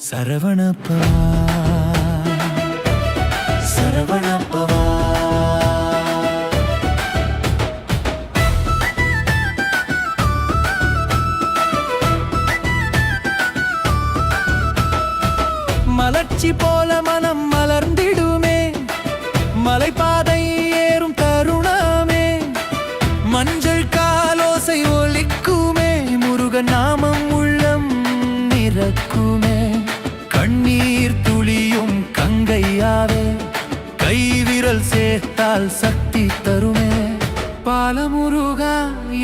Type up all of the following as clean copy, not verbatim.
சரவணப்பவா சரவணப்பவா மலர்ச்சி போல மனம் மலர்ந்திடுமே மலைப்பாதை ஏறும் தருணமே மஞ்சள் காலோசை ஒலிக்குமே முருகன் நாமம் உள்ளம் நிறக்குமே கண்ணீர் துளியும் கங்கையாவே கைவிரல் சேர்த்தால் சக்தி தருமே பாலமுருகா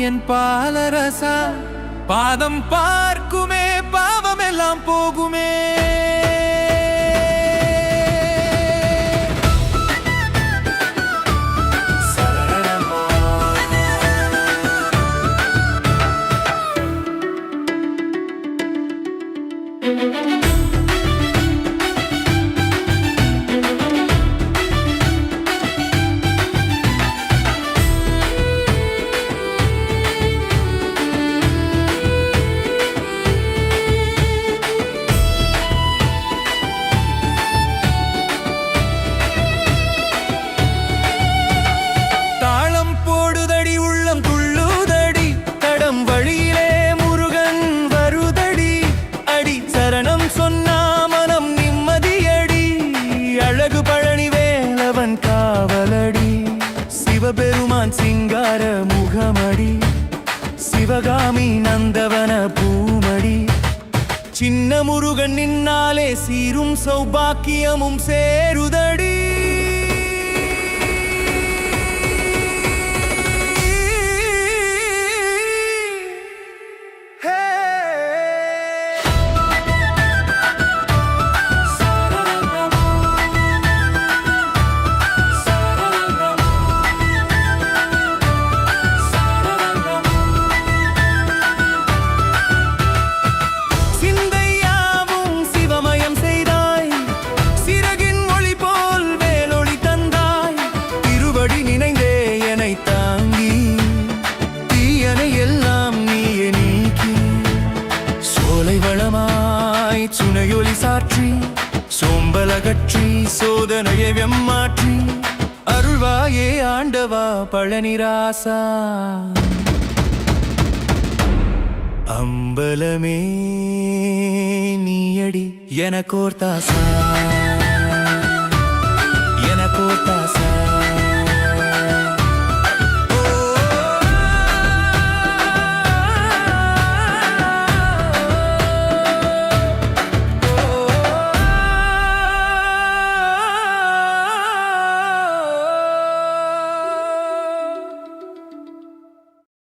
என் பாலரசா பாதம் பார்க்குமே பாவமெல்லாம் போகுமே சிவபெருமான் சிங்கார முகமடி சிவகாமி நந்தவன பூமடி சின்ன முருகன் நின்னாலே சீரும் சௌபாக்கியமும் சேருதடி சுனையொலி சாற்றி சோம்பலகற்றி சோதனையை வெம்மாற்றி அருள்வாயே ஆண்டவா பழனிராசா அம்பலமே நீயடி எனக்கோர்த்தாசா எனக்கோர்த்தாசா